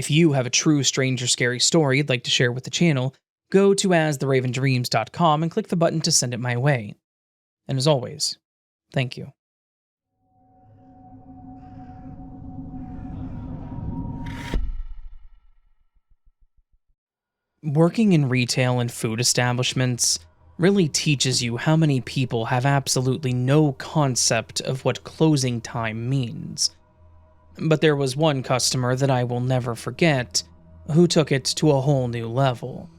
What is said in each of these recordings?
If you have a true strange or scary story you'd like to share with the channel, go to astheravendreams.com and click the button to send it my way. And as always, thank you. Working in retail and food establishments really teaches you how many people have absolutely no concept of what closing time means. But there was one customer that I will never forget who took it to a whole new level.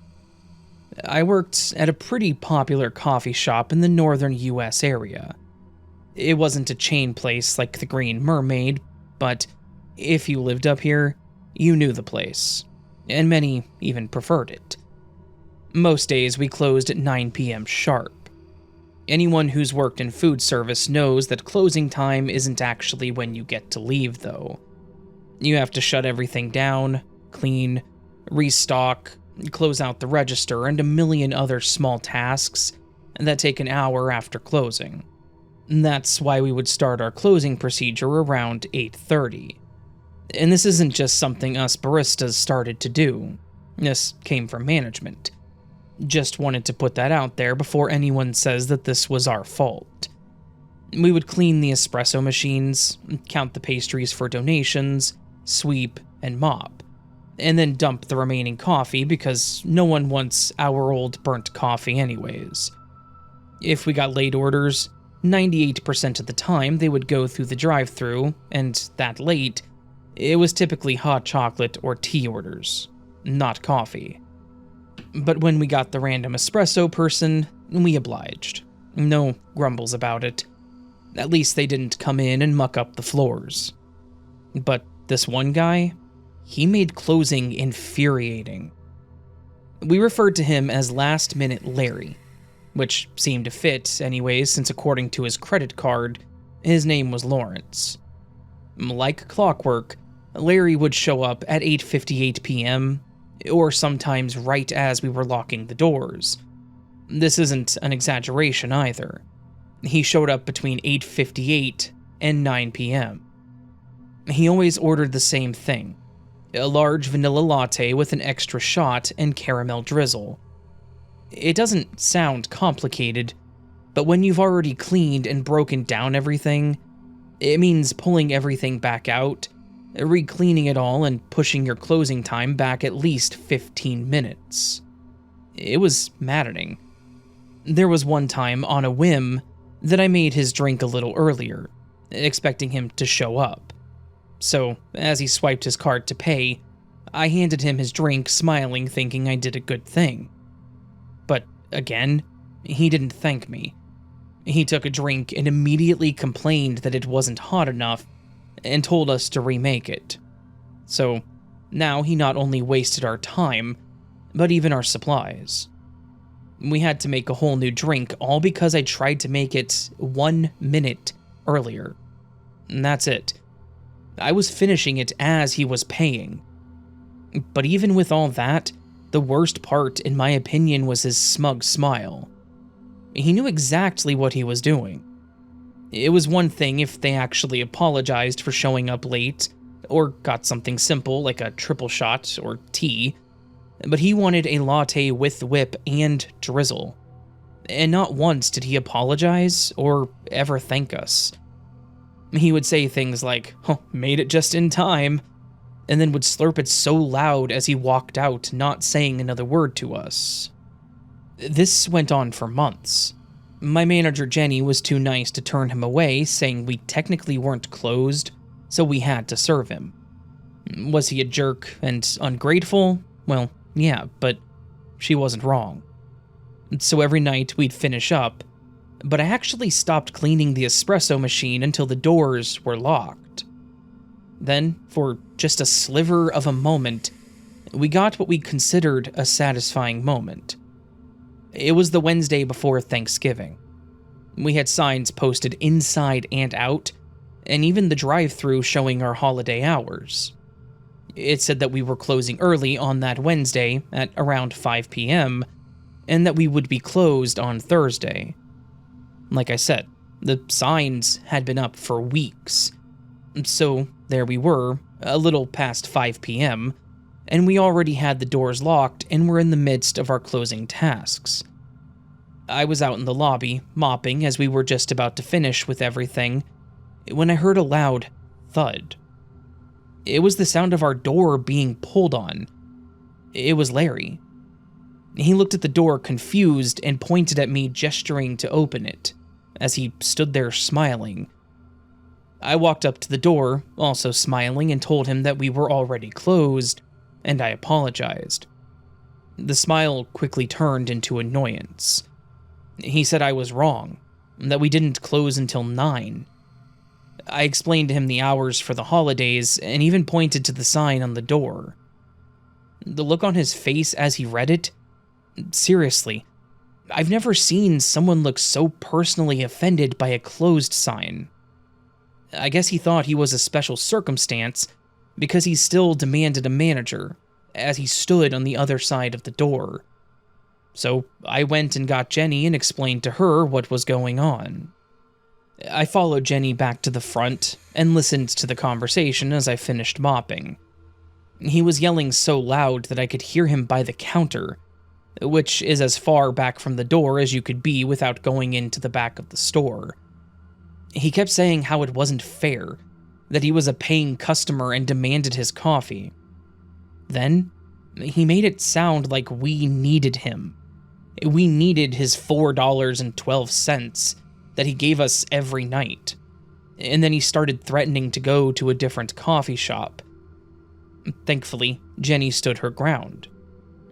I worked at a pretty popular coffee shop in the northern US area. It wasn't a chain place like the Green Mermaid, but if you lived up here, you knew the place, and many even preferred it. Most days we closed at 9 p.m. sharp. Anyone who's worked in food service knows that closing time isn't actually when you get to leave, though. You have to shut everything down, clean, restock, close out the register, and a million other small tasks that take an hour after closing. That's why we would start our closing procedure around 8:30. And this isn't just something us baristas started to do. This came from management. Just wanted to put that out there before anyone says that this was our fault. We would clean the espresso machines, count the pastries for donations, sweep, and mop, and then dump the remaining coffee because no one wants our old burnt coffee anyways. If we got late orders, 98% of the time they would go through the drive-thru, and that late, it was typically hot chocolate or tea orders, not coffee. But when we got the random espresso person, we obliged. No grumbles about it. At least they didn't come in and muck up the floors. But this one guy, he made closing infuriating. We referred to him as Last Minute Larry, which seemed to fit anyways since according to his credit card, his name was Lawrence. Like clockwork, Larry would show up at 8:58 p.m., or sometimes right as we were locking the doors. This isn't an exaggeration either. He showed up between 8:58 and 9 p.m. He always ordered the same thing, a large vanilla latte with an extra shot and caramel drizzle. It doesn't sound complicated, but when you've already cleaned and broken down everything, it means pulling everything back out, re-cleaning it all, and pushing your closing time back at least 15 minutes. It was maddening. There was one time, on a whim, that I made his drink a little earlier, expecting him to show up. So, as he swiped his card to pay, I handed him his drink, smiling, thinking I did a good thing. But, again, he didn't thank me. He took a drink and immediately complained that it wasn't hot enough, and told us to remake it. So, now he not only wasted our time, but even our supplies. We had to make a whole new drink, all because I tried to make it 1 minute earlier. And that's it. I was finishing it as he was paying. But even with all that, the worst part, in my opinion, was his smug smile. He knew exactly what he was doing. It was one thing if they actually apologized for showing up late, or got something simple like a triple shot or tea, but he wanted a latte with whip and drizzle. And not once did he apologize or ever thank us. He would say things like, "Oh, made it just in time," and then would slurp it so loud as he walked out, not saying another word to us. This went on for months. My manager Jenny was too nice to turn him away, saying we technically weren't closed, so we had to serve him. Was he a jerk and ungrateful? Well, yeah, but she wasn't wrong. So every night we'd finish up, but I actually stopped cleaning the espresso machine until the doors were locked. Then, for just a sliver of a moment, we got what we considered a satisfying moment. It was the Wednesday before Thanksgiving. We had signs posted inside and out, and even the drive-thru showing our holiday hours. It said that we were closing early on that Wednesday at around 5 p.m., and that we would be closed on Thursday. Like I said, the signs had been up for weeks. So there we were, a little past 5 p.m., and we already had the doors locked and were in the midst of our closing tasks. I was out in the lobby, mopping as we were just about to finish with everything, when I heard a loud thud. It was the sound of our door being pulled on. It was Larry. He looked at the door confused and pointed at me, gesturing to open it, as he stood there smiling. I walked up to the door, also smiling, and told him that we were already closed, and I apologized. The smile quickly turned into annoyance. He said I was wrong, that we didn't close until 9. I explained to him the hours for the holidays, and even pointed to the sign on the door. The look on his face as he read it, seriously, I've never seen someone look so personally offended by a closed sign. I guess he thought he was a special circumstance because he still demanded a manager, as he stood on the other side of the door. So I went and got Jenny and explained to her what was going on. I followed Jenny back to the front and listened to the conversation as I finished mopping. He was yelling so loud that I could hear him by the counter, which is as far back from the door as you could be without going into the back of the store. He kept saying how it wasn't fair, that he was a paying customer and demanded his coffee. Then, he made it sound like we needed him. We needed his $4.12 that he gave us every night. And then he started threatening to go to a different coffee shop. Thankfully, Jenny stood her ground.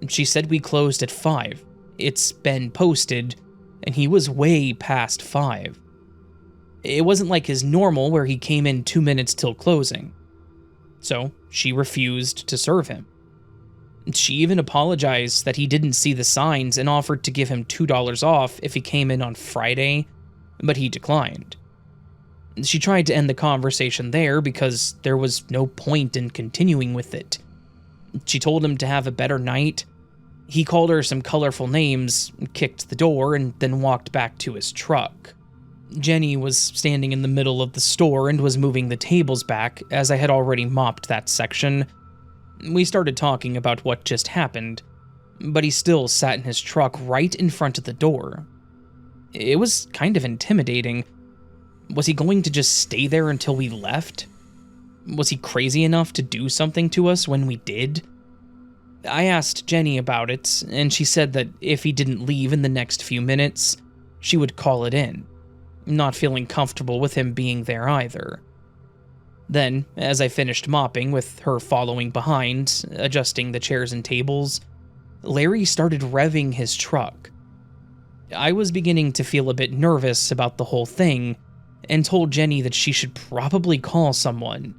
She said we closed at 5. It's been posted, and he was way past 5. It wasn't like his normal where he came in 2 minutes till closing. So, she refused to serve him. She even apologized that he didn't see the signs and offered to give him $2 off if he came in on Friday, but he declined. She tried to end the conversation there because there was no point in continuing with it. She told him to have a better night. He called her some colorful names, kicked the door, and then walked back to his truck. Jenny was standing in the middle of the store and was moving the tables back, as I had already mopped that section. We started talking about what just happened, but he still sat in his truck right in front of the door. It was kind of intimidating. Was he going to just stay there until we left? Was he crazy enough to do something to us when we did? I asked Jenny about it, and she said that if he didn't leave in the next few minutes, she would call it in, not feeling comfortable with him being there either. Then, as I finished mopping with her following behind, adjusting the chairs and tables, Larry started revving his truck. I was beginning to feel a bit nervous about the whole thing, and told Jenny that she should probably call someone.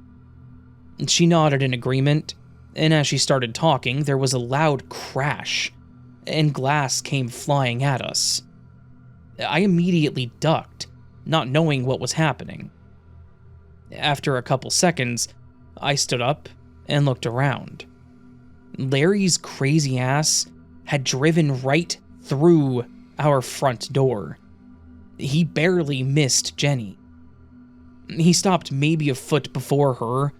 She nodded in agreement, and as she started talking, there was a loud crash, and glass came flying at us. I immediately ducked, not knowing what was happening. After a couple seconds, I stood up and looked around. Larry's crazy ass had driven right through our front door. He barely missed Jenny. He stopped maybe a foot before her.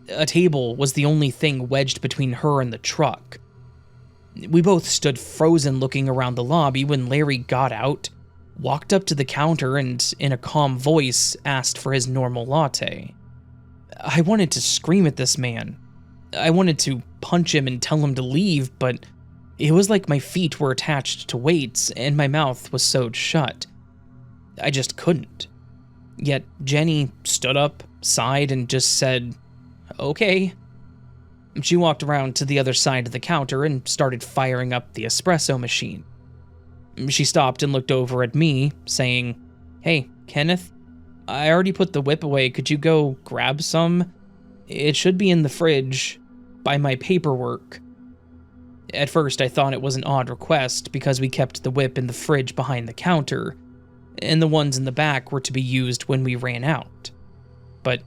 A table was the only thing wedged between her and the truck. We both stood frozen looking around the lobby when Larry got out, walked up to the counter, and in a calm voice asked for his normal latte. I wanted to scream at this man. I wanted to punch him and tell him to leave, but it was like my feet were attached to weights and my mouth was sewed shut. I just couldn't. Yet Jenny stood up, sighed, and just said, "Okay." She walked around to the other side of the counter and started firing up the espresso machine. She stopped and looked over at me, saying, "Hey, Kenneth, I already put the whip away. Could you go grab some? It should be in the fridge, by my paperwork." At first, I thought it was an odd request because we kept the whip in the fridge behind the counter, and the ones in the back were to be used when we ran out. But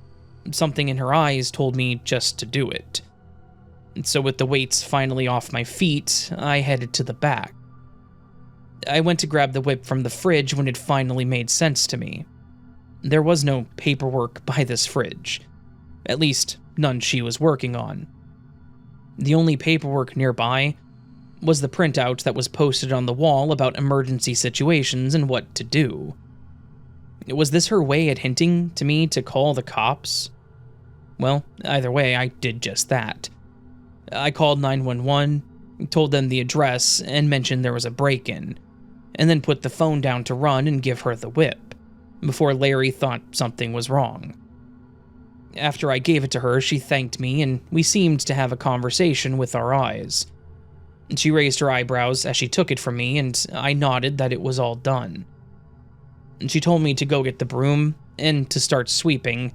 something in her eyes told me just to do it. And so with the weights finally off my feet, I headed to the back. I went to grab the whip from the fridge when it finally made sense to me. There was no paperwork by this fridge. At least, none she was working on. The only paperwork nearby was the printout that was posted on the wall about emergency situations and what to do. Was this her way at hinting to me to call the cops? Well, either way, I did just that. I called 911, told them the address, and mentioned there was a break-in, and then put the phone down to run and give her the whip, before Larry thought something was wrong. After I gave it to her, she thanked me, and we seemed to have a conversation with our eyes. She raised her eyebrows as she took it from me, and I nodded that it was all done. She told me to go get the broom and to start sweeping,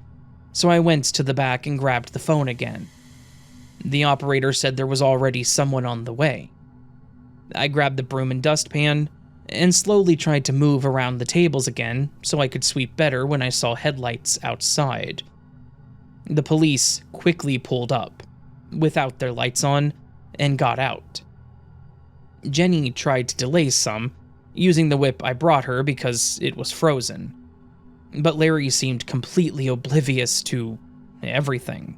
so I went to the back and grabbed the phone again. The operator said there was already someone on the way. I grabbed the broom and dustpan and slowly tried to move around the tables again so I could sweep better when I saw headlights outside. The police quickly pulled up, without their lights on, and got out. Jenny tried to delay some, using the whip I brought her because it was frozen. But Larry seemed completely oblivious to everything.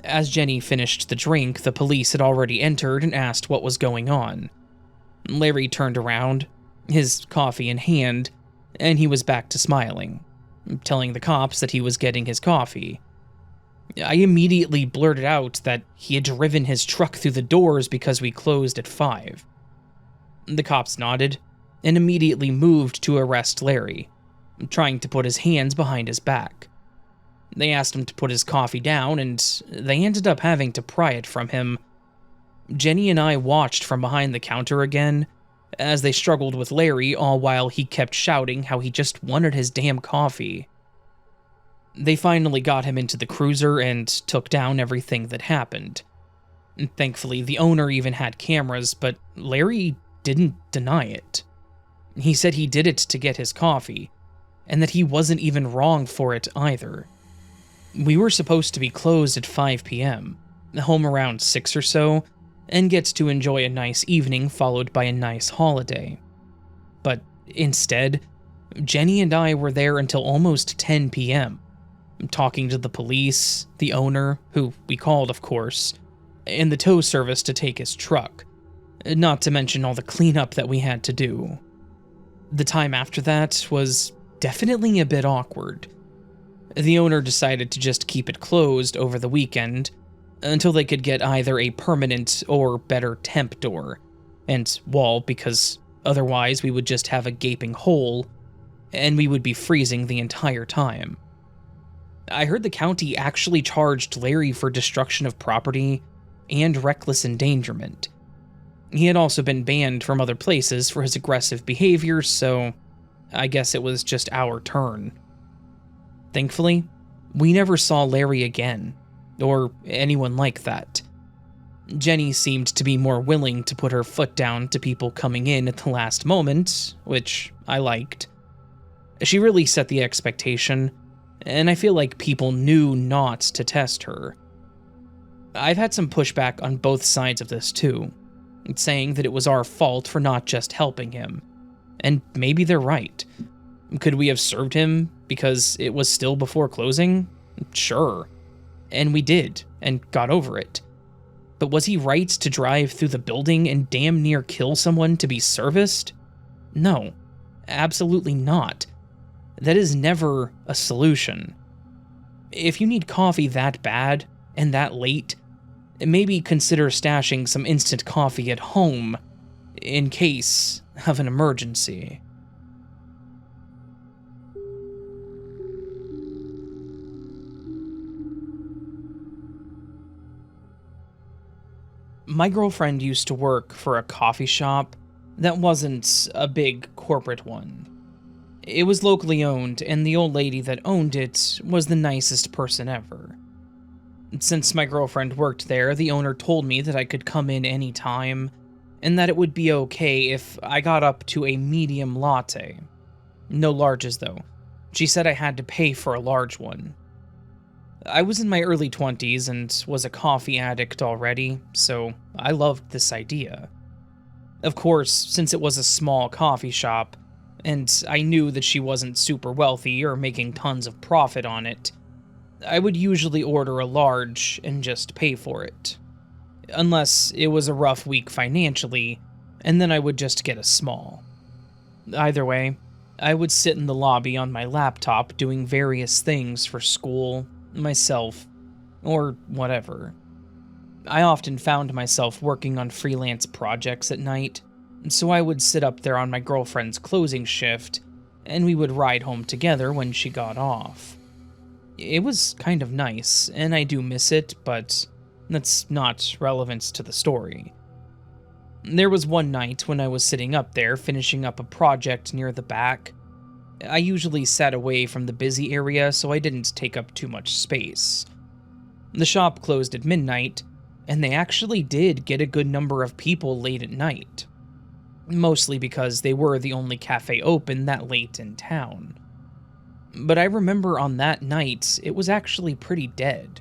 As Jenny finished the drink, the police had already entered and asked what was going on. Larry turned around, his coffee in hand, and he was back to smiling, telling the cops that he was getting his coffee. I immediately blurted out that he had driven his truck through the doors because we closed at 5. The cops nodded and immediately moved to arrest Larry, trying to put his hands behind his back. They asked him to put his coffee down, and they ended up having to pry it from him. Jenny and I watched from behind the counter again, as they struggled with Larry, all while he kept shouting how he just wanted his damn coffee. They finally got him into the cruiser and took down everything that happened. Thankfully, the owner even had cameras, but Larry didn't deny it. He said he did it to get his coffee, and that he wasn't even wrong for it either. We were supposed to be closed at 5 p.m., home around 6 or so, and get to enjoy a nice evening followed by a nice holiday. But instead, Jenny and I were there until almost 10 p.m., talking to the police, the owner, who we called of course, and the tow service to take his truck, not to mention all the cleanup that we had to do. The time after that was definitely a bit awkward. The owner decided to just keep it closed over the weekend until they could get either a permanent or better temp door and wall, because otherwise we would just have a gaping hole and we would be freezing the entire time. I heard the county actually charged Larry for destruction of property and reckless endangerment. He had also been banned from other places for his aggressive behavior, so I guess it was just our turn. Thankfully, we never saw Larry again, or anyone like that. Jenny seemed to be more willing to put her foot down to people coming in at the last moment, which I liked. She really set the expectation, and I feel like people knew not to test her. I've had some pushback on both sides of this too, saying that it was our fault for not just helping him. And maybe they're right. Could we have served him because it was still before closing? Sure. And we did, and got over it. But was he right to drive through the building and damn near kill someone to be serviced? No, absolutely not. That is never a solution. If you need coffee that bad and that late, maybe consider stashing some instant coffee at home in case of an emergency. My girlfriend used to work for a coffee shop that wasn't a big corporate one. It was locally owned, and the old lady that owned it was the nicest person ever. Since my girlfriend worked there, the owner told me that I could come in any time, and that it would be okay if I got up to a medium latte. No larges, though. She said I had to pay for a large one. I was in my early 20s and was a coffee addict already, so I loved this idea. Of course, since it was a small coffee shop, and I knew that she wasn't super wealthy or making tons of profit on it, I would usually order a large and just pay for it. unless it was a rough week financially, and then I would just get a small. Either way, I would sit in the lobby on my laptop doing various things for school, myself, or whatever. I often found myself working on freelance projects at night, so I would sit up there on my girlfriend's closing shift, and we would ride home together when she got off. It was kind of nice, and I do miss it, but that's not relevant to the story. There was one night when I was sitting up there finishing up a project near the back. I usually sat away from the busy area so I didn't take up too much space. The shop closed at midnight, and they actually did get a good number of people late at night. Mostly because they were the only cafe open that late in town. But I remember on that night, it was actually pretty dead.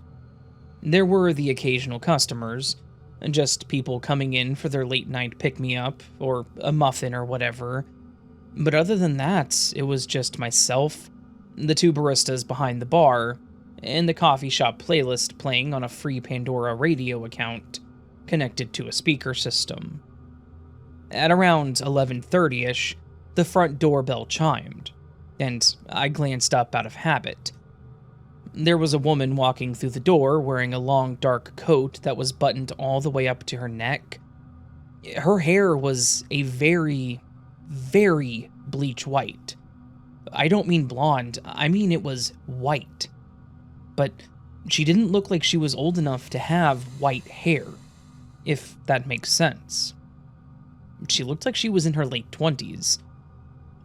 There were the occasional customers, just people coming in for their late night pick-me-up, or a muffin or whatever. But other than that, it was just myself, the two baristas behind the bar, and the coffee shop playlist playing on a free Pandora radio account, connected to a speaker system. At around 11:30ish, the front doorbell chimed, and I glanced up out of habit. There was a woman walking through the door wearing a long dark coat that was buttoned all the way up to her neck. Her hair was a very, very bleach white. I don't mean blonde, I mean it was white. But she didn't look like she was old enough to have white hair, if that makes sense. She looked like she was in her late 20s.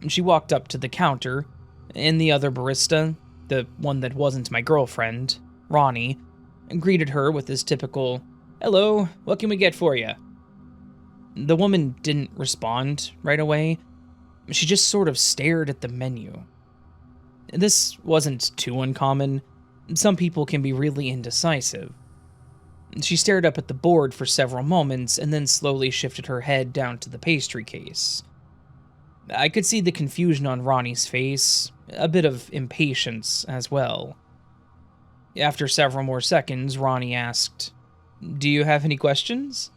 She walked up to the counter, and the other barista, the one that wasn't my girlfriend, Ronnie, greeted her with his typical, "Hello, what can we get for you?" The woman didn't respond right away. She just sort of stared at the menu. This wasn't too uncommon. Some people can be really indecisive. She stared up at the board for several moments and then slowly shifted her head down to the pastry case. I could see the confusion on Ronnie's face, a bit of impatience as well. After several more seconds, Ronnie asked, "Do you have any questions?"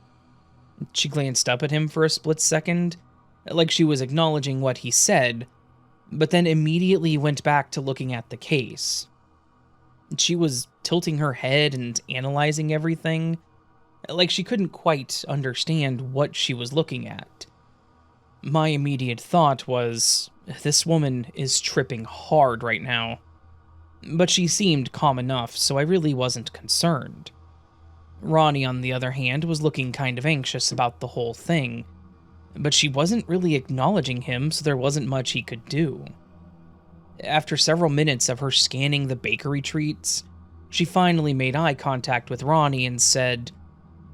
She glanced up at him for a split second, like she was acknowledging what he said, but then immediately went back to looking at the case. She was tilting her head and analyzing everything, like she couldn't quite understand what she was looking at. My immediate thought was, this woman is tripping hard right now. But she seemed calm enough, so I really wasn't concerned. Ronnie, on the other hand, was looking kind of anxious about the whole thing, but she wasn't really acknowledging him, so there wasn't much he could do. After several minutes of her scanning the bakery treats, she finally made eye contact with Ronnie and said,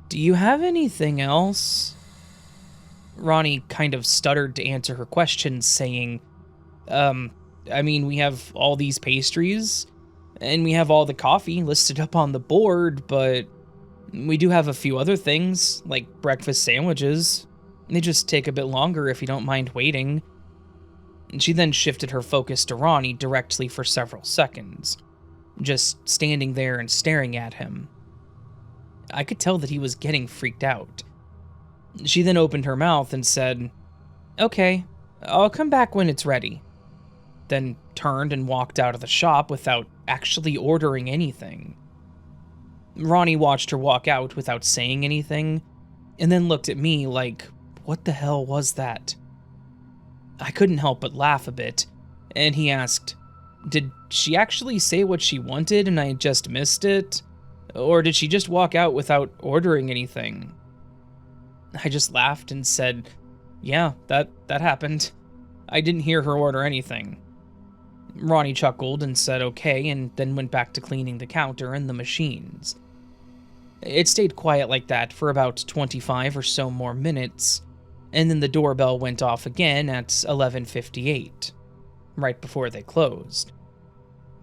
"Do you have anything else?" Ronnie kind of stuttered to answer her question, saying, I mean, we have all these pastries, and we have all the coffee listed up on the board, but we do have a few other things, like breakfast sandwiches. They just take a bit longer if you don't mind waiting." She then shifted her focus to Ronnie directly for several seconds, just standing there and staring at him. I could tell that he was getting freaked out. She then opened her mouth and said, "Okay, I'll come back when it's ready," then turned and walked out of the shop without actually ordering anything. Ronnie watched her walk out without saying anything, and then looked at me like, what the hell was that? I couldn't help but laugh a bit, and he asked, "Did she actually say what she wanted and I just missed it? Or did she just walk out without ordering anything?" I just laughed and said, "Yeah, that happened. I didn't hear her order anything." Ronnie chuckled and said okay, and then went back to cleaning the counter and the machines. It stayed quiet like that for about 25 or so more minutes, and then the doorbell went off again at 11:58, right before they closed.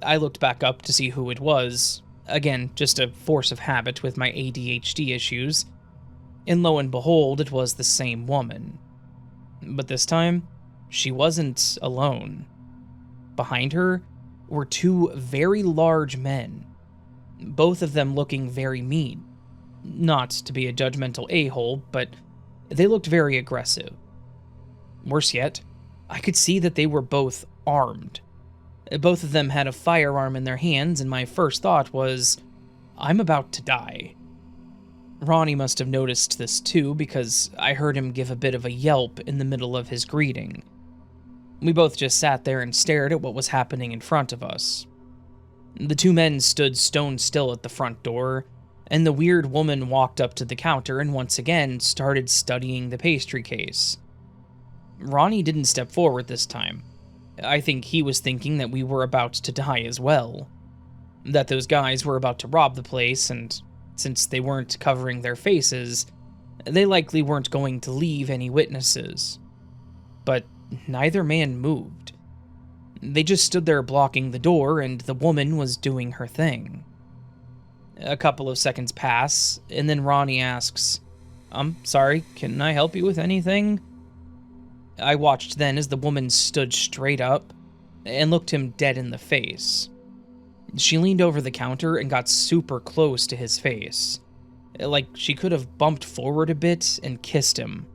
I looked back up to see who it was, again, just a force of habit with my ADHD issues, and lo and behold, it was the same woman. But this time, she wasn't alone. Behind her were two very large men, both of them looking very mean, Not to be a judgmental a-hole, but they looked very aggressive. Worse yet, I could see that they were both armed. Both of them had a firearm in their hands, and my first thought was, I'm about to die. Ronnie must have noticed this too, because I heard him give a bit of a yelp in the middle of his greeting. We both just sat there and stared at what was happening in front of us. The two men stood stone still at the front door, and the weird woman walked up to the counter and once again started studying the pastry case. Ronnie didn't step forward this time. I think he was thinking that we were about to die as well. That those guys were about to rob the place, and since they weren't covering their faces, they likely weren't going to leave any witnesses. But neither man moved. They just stood there blocking the door, and the woman was doing her thing. A couple of seconds pass, and then Ronnie asks, "I'm sorry, can I help you with anything?" I watched then as the woman stood straight up and looked him dead in the face. She leaned over the counter and got super close to his face. Like she could have bumped forward a bit and kissed him.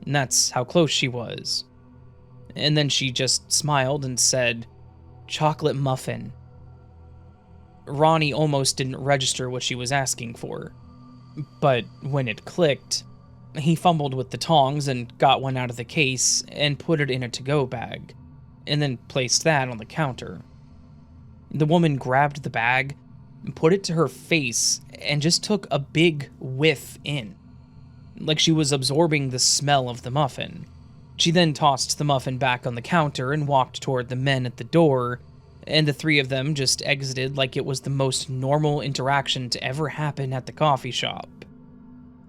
And that's how close she was. And then she just smiled and said, "Chocolate muffin." Ronnie almost didn't register what she was asking for. But when it clicked, he fumbled with the tongs and got one out of the case and put it in a to-go bag, and then placed that on the counter. The woman grabbed the bag, put it to her face, and just took a big whiff in, like she was absorbing the smell of the muffin. She then tossed the muffin back on the counter and walked toward the men at the door, and the three of them just exited like it was the most normal interaction to ever happen at the coffee shop.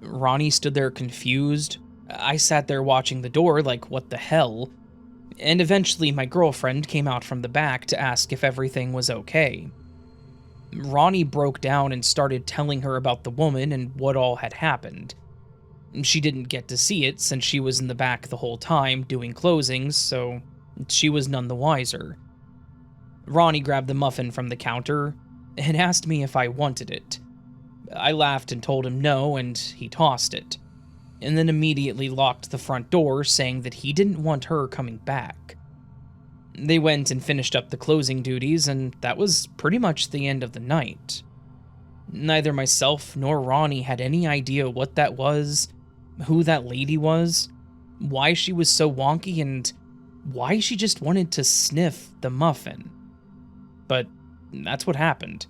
Ronnie stood there confused. I sat there watching the door like, what the hell? And eventually my girlfriend came out from the back to ask if everything was okay. Ronnie broke down and started telling her about the woman and what all had happened. She didn't get to see it since she was in the back the whole time doing closings, so she was none the wiser. Ronnie grabbed the muffin from the counter and asked me if I wanted it. I laughed and told him no, and he tossed it, and then immediately locked the front door, saying that he didn't want her coming back. They went and finished up the closing duties, and that was pretty much the end of the night. Neither myself nor Ronnie had any idea what that was, who that lady was, why she was so wonky, and why she just wanted to sniff the muffin. But that's what happened.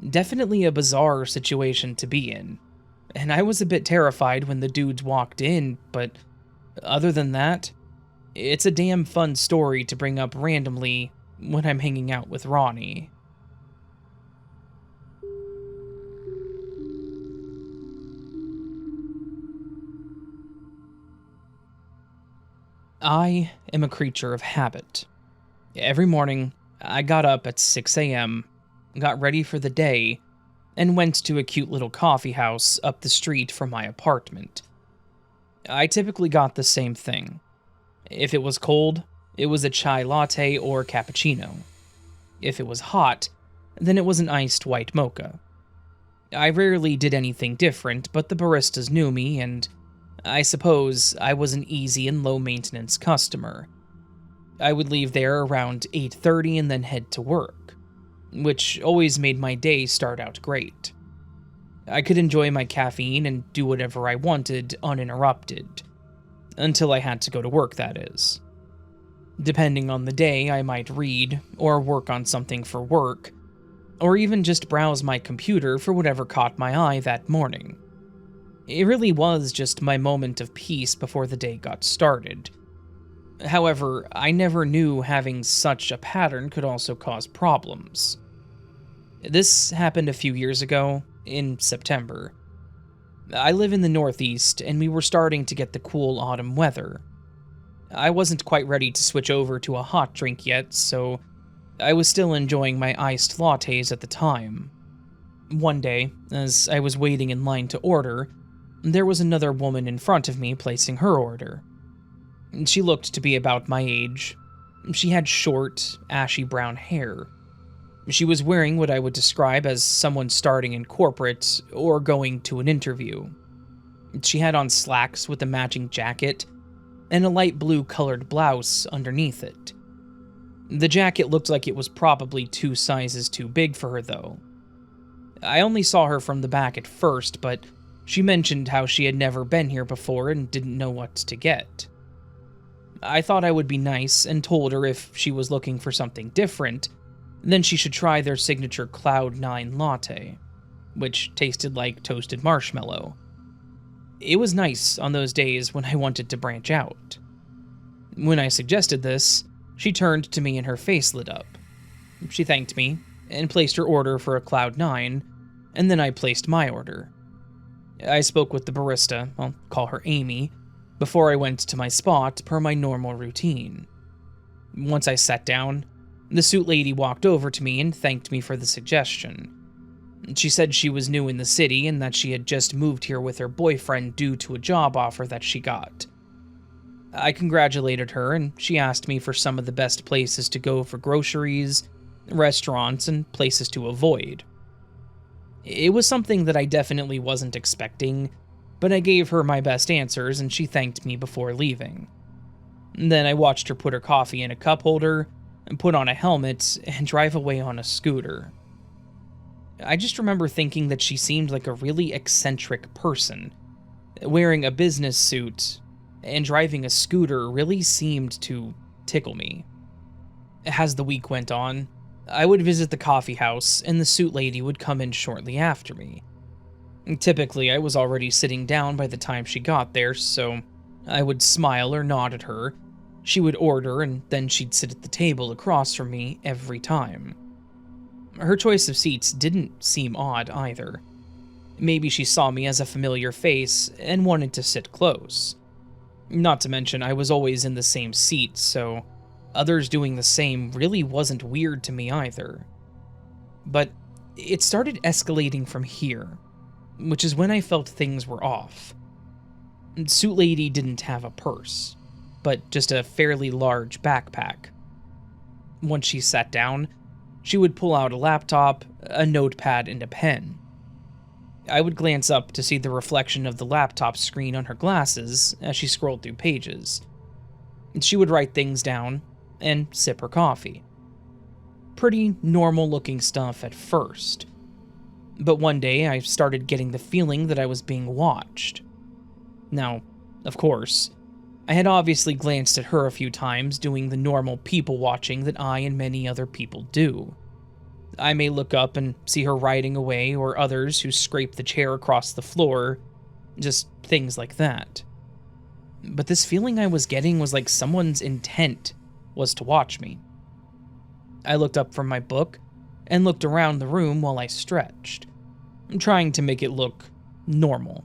Definitely a bizarre situation to be in, and I was a bit terrified when the dudes walked in, but other than that, it's a damn fun story to bring up randomly when I'm hanging out with Ronnie. I am a creature of habit. Every morning, I got up at 6 a.m., got ready for the day, and went to a cute little coffee house up the street from my apartment. I typically got the same thing. If it was cold, it was a chai latte or cappuccino. If it was hot, then it was an iced white mocha. I rarely did anything different, but the baristas knew me, and I suppose I was an easy and low-maintenance customer. I would leave there around 8:30 and then head to work, which always made my day start out great. I could enjoy my caffeine and do whatever I wanted uninterrupted. Until I had to go to work, that is. Depending on the day, I might read, or work on something for work, or even just browse my computer for whatever caught my eye that morning. It really was just my moment of peace before the day got started. However, I never knew having such a pattern could also cause problems. This happened a few years ago, in September. I live in the Northeast, and we were starting to get the cool autumn weather. I wasn't quite ready to switch over to a hot drink yet, so I was still enjoying my iced lattes at the time. One day, as I was waiting in line to order, there was another woman in front of me placing her order. She looked to be about my age. She had short, ashy brown hair. She was wearing what I would describe as someone starting in corporate or going to an interview. She had on slacks with a matching jacket and a light blue colored blouse underneath it. The jacket looked like it was probably 2 sizes too big for her, though. I only saw her from the back at first, but she mentioned how she had never been here before and didn't know what to get. I thought I would be nice and told her if she was looking for something different, then she should try their signature Cloud 9 latte, which tasted like toasted marshmallow. It was nice on those days when I wanted to branch out. When I suggested this, she turned to me and her face lit up. She thanked me and placed her order for a Cloud 9, and then I placed my order. I spoke with the barista, I'll call her Amy, before I went to my spot per my normal routine. Once I sat down, the suit lady walked over to me and thanked me for the suggestion. She said she was new in the city and that she had just moved here with her boyfriend due to a job offer that she got. I congratulated her and she asked me for some of the best places to go for groceries, restaurants, and places to avoid. It was something that I definitely wasn't expecting, but I gave her my best answers and she thanked me before leaving. Then I watched her put her coffee in a cup holder and put on a helmet and drive away on a scooter. I just remember thinking that she seemed like a really eccentric person. Wearing a business suit and driving a scooter really seemed to tickle me. As the week went on, I would visit the coffee house and the suit lady would come in shortly after me. Typically, I was already sitting down by the time she got there, so I would smile or nod at her. She would order and then she'd sit at the table across from me every time. Her choice of seats didn't seem odd either. Maybe she saw me as a familiar face and wanted to sit close. Not to mention, I was always in the same seat, so others doing the same really wasn't weird to me either. But it started escalating from here, which is when I felt things were off. Suit lady didn't have a purse, but just a fairly large backpack. Once she sat down, she would pull out a laptop, a notepad, and a pen. I would glance up to see the reflection of the laptop screen on her glasses as she scrolled through pages. She would write things down and sip her coffee. Pretty normal-looking stuff at first. But one day, I started getting the feeling that I was being watched. Now, of course, I had obviously glanced at her a few times doing the normal people-watching that I and many other people do. I may look up and see her writing away, or others who scrape the chair across the floor, just things like that. But this feeling I was getting was like someone's intent was to watch me. I looked up from my book and looked around the room while I stretched, trying to make it look normal.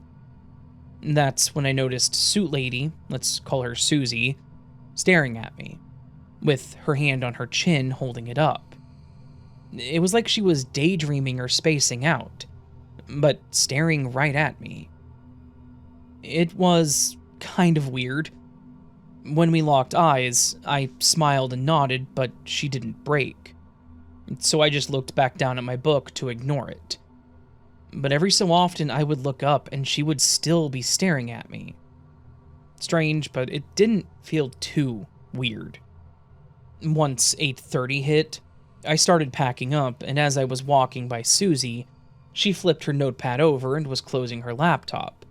That's when I noticed Suit Lady, let's call her Susie, staring at me, with her hand on her chin holding it up. It was like she was daydreaming or spacing out, but staring right at me. It was kind of weird. When we locked eyes, I smiled and nodded, but she didn't break. So I just looked back down at my book to ignore it. But every so often I would look up and she would still be staring at me. Strange, but it didn't feel too weird. Once 8:30 hit, I started packing up, and as I was walking by Susie, she flipped her notepad over and was closing her laptop.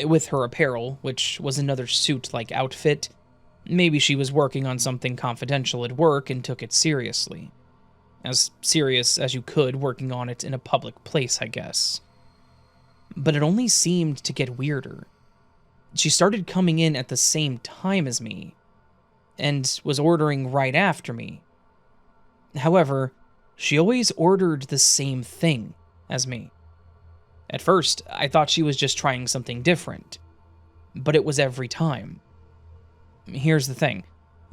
With her apparel, which was another suit-like outfit, maybe she was working on something confidential at work and took it seriously. As serious as you could working on it in a public place, I guess. But it only seemed to get weirder. She started coming in at the same time as me, and was ordering right after me. However, she always ordered the same thing as me. At first, I thought she was just trying something different, but it was every time. Here's the thing.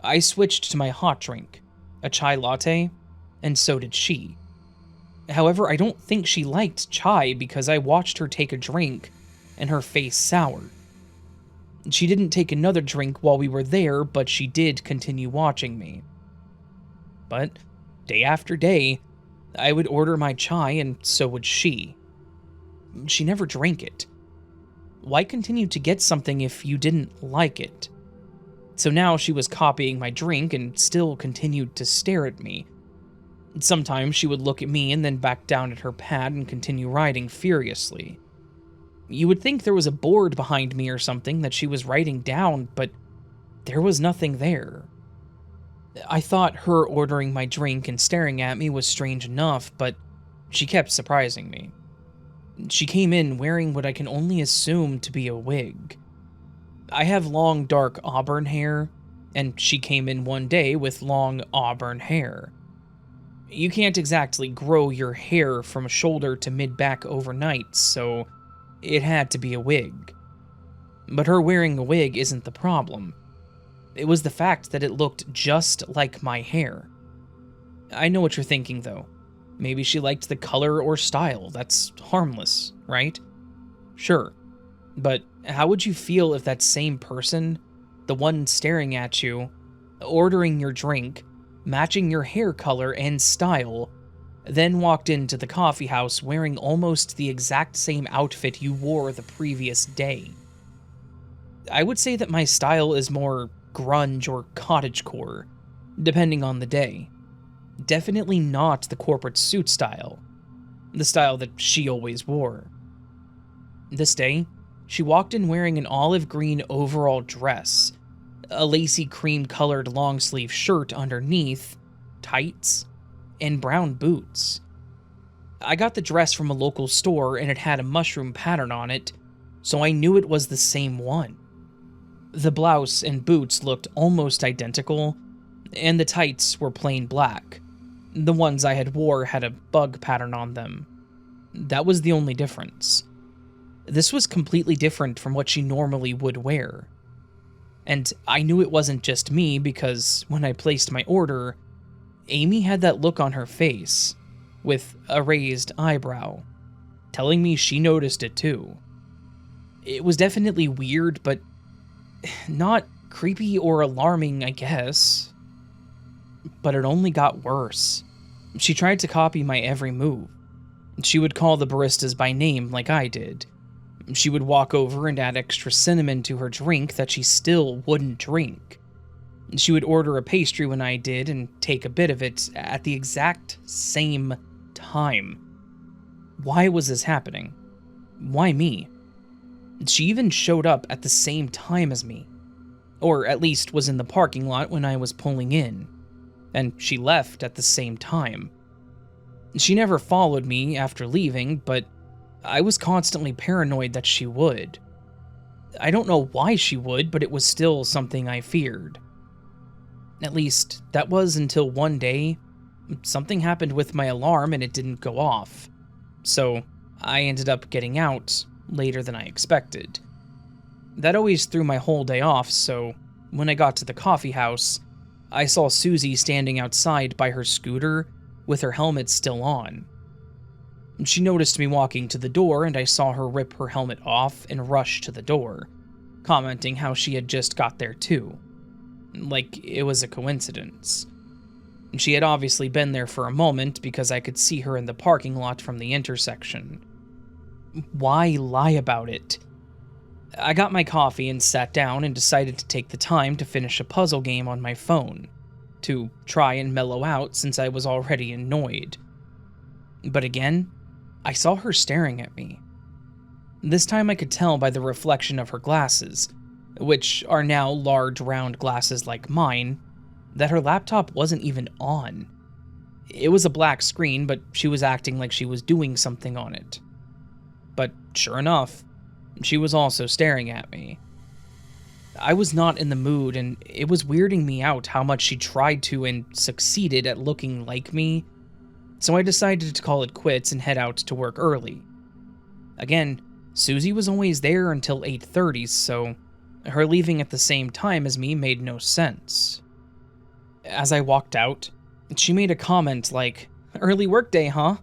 I switched to my hot drink, a chai latte, and so did she. However, I don't think she liked chai because I watched her take a drink and her face soured. She didn't take another drink while we were there, but she did continue watching me. But day after day, I would order my chai, and so would she. She never drank it. Why continue to get something if you didn't like it? So now she was copying my drink and still continued to stare at me. Sometimes she would look at me and then back down at her pad and continue writing furiously. You would think there was a board behind me or something that she was writing down, but there was nothing there. I thought her ordering my drink and staring at me was strange enough, but she kept surprising me. She came in wearing what I can only assume to be a wig. I have long dark auburn hair, and she came in one day with long auburn hair. You can't exactly grow your hair from shoulder to mid-back overnight, so it had to be a wig. But her wearing a wig isn't the problem. It was the fact that it looked just like my hair. I know what you're thinking, though. Maybe she liked the color or style. That's harmless, right? Sure. But how would you feel if that same person, the one staring at you, ordering your drink, matching your hair color and style, then walked into the coffee house wearing almost the exact same outfit you wore the previous day? I would say that my style is more grunge or cottagecore, depending on the day. Definitely not the corporate suit style, the style that she always wore. This day, she walked in wearing an olive green overall dress, a lacy cream-colored long-sleeve shirt underneath, tights, and brown boots. I got the dress from a local store and it had a mushroom pattern on it, so I knew it was the same one. The blouse and boots looked almost identical, and the tights were plain black. The ones I had wore had a bug pattern on them. That was the only difference. This was completely different from what she normally would wear. And I knew it wasn't just me because when I placed my order, Amy had that look on her face, with a raised eyebrow, telling me she noticed it too. It was definitely weird, but not creepy or alarming, I guess. But it only got worse. She tried to copy my every move. She would call the baristas by name like I did. She would walk over and add extra cinnamon to her drink that she still wouldn't drink. She would order a pastry when I did and take a bit of it at the exact same time. Why was this happening? Why me? She even showed up at the same time as me. Or at least was in the parking lot when I was pulling in. And she left at the same time. She never followed me after leaving, but I was constantly paranoid that she would. I don't know why she would, but it was still something I feared. At least, that was until one day, something happened with my alarm and it didn't go off. So, I ended up getting out later than I expected. That always threw my whole day off, so when I got to the coffee house, I saw Susie standing outside by her scooter with her helmet still on. She noticed me walking to the door and I saw her rip her helmet off and rush to the door, commenting how she had just got there too. Like it was a coincidence. She had obviously been there for a moment because I could see her in the parking lot from the intersection. Why lie about it? I got my coffee and sat down and decided to take the time to finish a puzzle game on my phone, to try and mellow out since I was already annoyed. But again, I saw her staring at me. This time I could tell by the reflection of her glasses, which are now large round glasses like mine, that her laptop wasn't even on. It was a black screen, but she was acting like she was doing something on it. But sure enough, she was also staring at me. I was not in the mood, and it was weirding me out how much she tried to and succeeded at looking like me, so I decided to call it quits and head out to work early. Again, Susie was always there until 8:30, so her leaving at the same time as me made no sense. As I walked out, she made a comment like, "Early workday, huh?"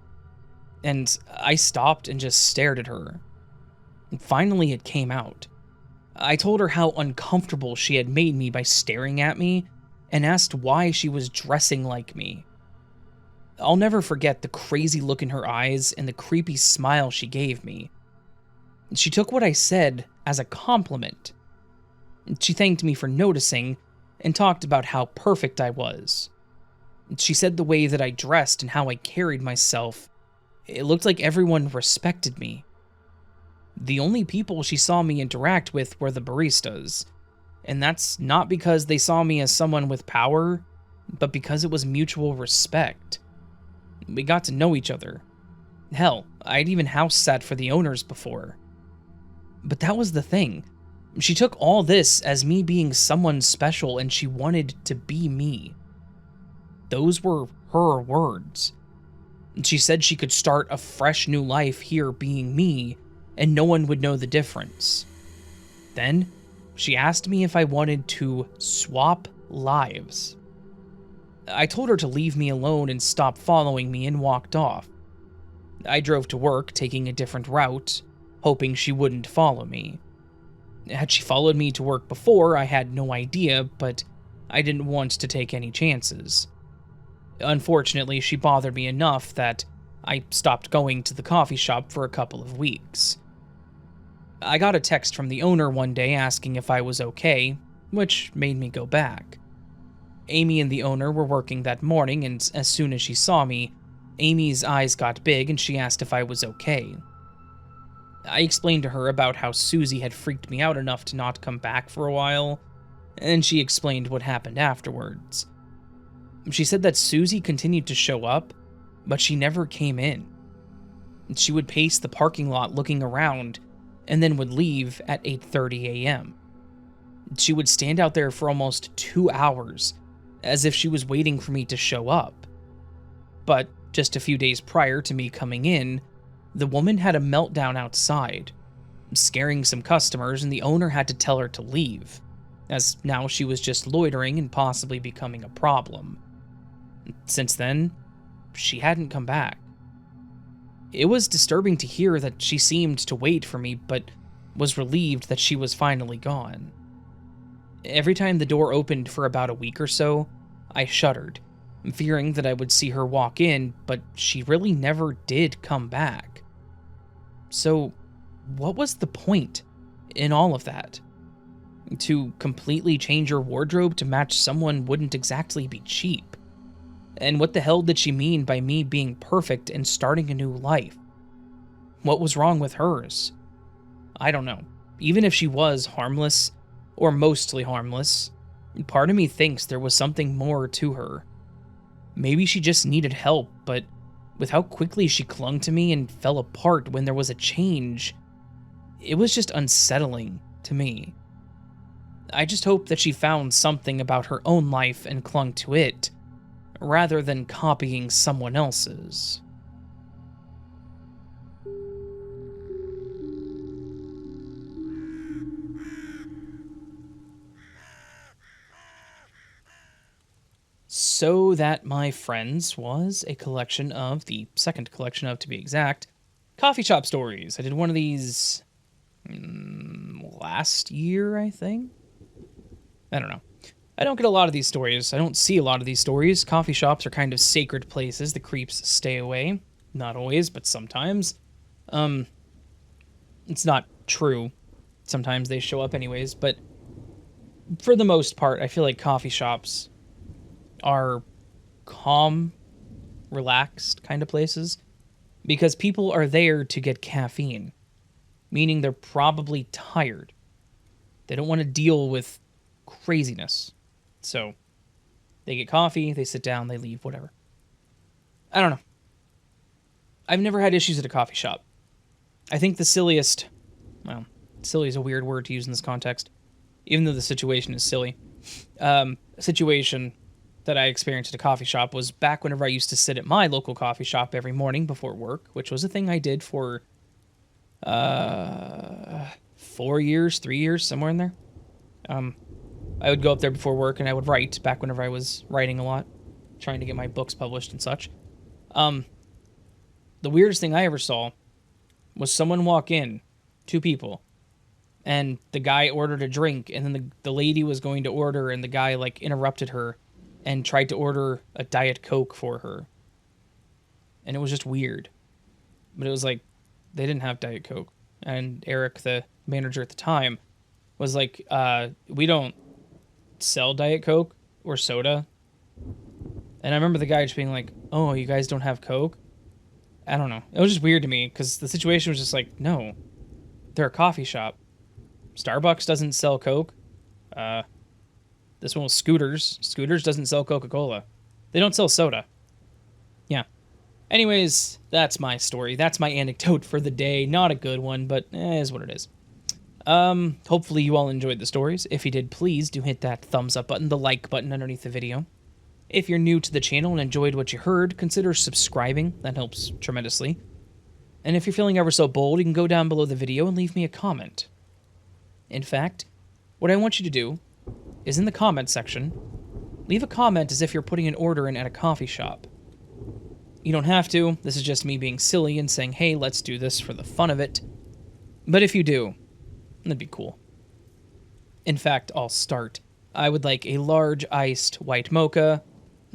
And I stopped and just stared at her. Finally, it came out. I told her how uncomfortable she had made me by staring at me, and asked why she was dressing like me. I'll never forget the crazy look in her eyes and the creepy smile she gave me. She took what I said as a compliment. She thanked me for noticing and talked about how perfect I was. She said the way that I dressed and how I carried myself, it looked like everyone respected me. The only people she saw me interact with were the baristas, and that's not because they saw me as someone with power, but because it was mutual respect. We got to know each other. Hell, I'd even house sat for the owners before. But that was the thing. She took all this as me being someone special and she wanted to be me. Those were her words. She said she could start a fresh new life here being me, and no one would know the difference. Then, she asked me if I wanted to swap lives. I told her to leave me alone and stop following me and walked off. I drove to work, taking a different route, hoping she wouldn't follow me. Had she followed me to work before, I had no idea, but I didn't want to take any chances. Unfortunately, she bothered me enough that I stopped going to the coffee shop for a couple of weeks. I got a text from the owner one day asking if I was okay, which made me go back. Amy and the owner were working that morning, and as soon as she saw me, Amy's eyes got big and she asked if I was okay. I explained to her about how Susie had freaked me out enough to not come back for a while, and she explained what happened afterwards. She said that Susie continued to show up, but she never came in. She would pace the parking lot looking around, and then would leave at 8:30 a.m. She would stand out there for almost 2 hours, as if she was waiting for me to show up. But just a few days prior to me coming in, the woman had a meltdown outside, scaring some customers, and the owner had to tell her to leave, as now she was just loitering and possibly becoming a problem. Since then, she hadn't come back. It was disturbing to hear that she seemed to wait for me, but was relieved that she was finally gone. Every time the door opened for about a week or so, I shuddered, fearing that I would see her walk in, but she really never did come back. So, what was the point in all of that? To completely change your wardrobe to match someone wouldn't exactly be cheap. And what the hell did she mean by me being perfect and starting a new life? What was wrong with hers? I don't know. Even if she was harmless, or mostly harmless, part of me thinks there was something more to her. Maybe she just needed help, but with how quickly she clung to me and fell apart when there was a change, it was just unsettling to me. I just hope that she found something about her own life and clung to it, rather than copying someone else's. So that, my friends, was a collection of, the second collection of, to be exact, coffee shop stories. I did one of these last year, I think? I don't know. I don't get a lot of these stories. I don't see a lot of these stories. Coffee shops are kind of sacred places. The creeps stay away. Not always, but sometimes. It's not true. Sometimes they show up anyways, but for the most part, I feel like coffee shops are calm, relaxed kind of places because people are there to get caffeine, meaning they're probably tired. They don't want to deal with craziness. So they get coffee, they sit down, they leave, whatever. I don't know. I've never had issues at a coffee shop. I think the silliest, well, silly is a weird word to use in this context, even though the situation is silly. Situation that I experienced at a coffee shop was back whenever I used to sit at my local coffee shop every morning before work, which was a thing I did for 4 years, 3 years, somewhere in there. I would go up there before work and I would write back whenever I was writing a lot, trying to get my books published and such. The weirdest thing I ever saw was someone walk in, 2 people, and the guy ordered a drink, and then the lady was going to order, and the guy, like, interrupted her and tried to order a Diet Coke for her. and it was just weird. But it was like, they didn't have Diet Coke. And Eric, the manager at the time, was like, we don't sell Diet Coke or soda. And I remember the guy just being like, oh, you guys don't have Coke? I don't know. It was just weird to me because the situation was just like, no, they're a coffee shop. Starbucks doesn't sell Coke. This one was Scooters. Scooters doesn't sell Coca-Cola. They don't sell soda. Yeah. Anyways, that's my story. That's my anecdote for the day. Not a good one, but is what it is. Hopefully you all enjoyed the stories. If you did, please do hit that thumbs up button, the like button underneath the video. If you're new to the channel and enjoyed what you heard, consider subscribing. That helps tremendously. And if you're feeling ever so bold, you can go down below the video and leave me a comment. In fact, what I want you to do is in the comment section, leave a comment as if you're putting an order in at a coffee shop. You don't have to. This is just me being silly and saying, hey, let's do this for the fun of it. But if you do, that'd be cool. In fact, I'll start. I would like a large iced white mocha,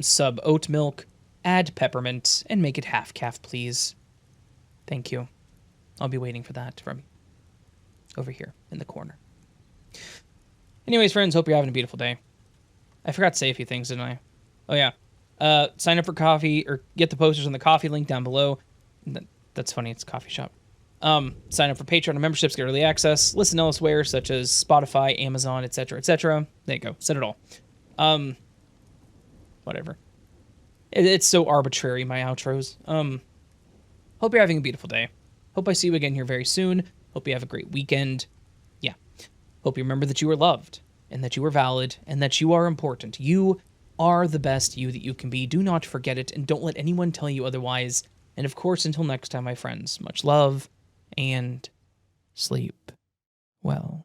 sub oat milk, add peppermint, and make it half calf, please. Thank you. I'll be waiting for that from you. Over here in the corner. Anyways, friends, hope you're having a beautiful day. I forgot to say a few things, didn't I? Oh, yeah. Sign up for coffee, or get the posters on the coffee link down below. That's funny, it's a coffee shop. Sign up for Patreon and memberships, get early access, listen elsewhere, such as Spotify, Amazon, etc., etc. There you go, said it all. Whatever. It's so arbitrary, my outros. Hope you're having a beautiful day. Hope I see you again here very soon. Hope you have a great weekend. Yeah. Hope you remember that you are loved, and that you are valid, and that you are important. You are the best you that you can be. Do not forget it, and don't let anyone tell you otherwise. And of course, until next time, my friends, much love, and sleep well.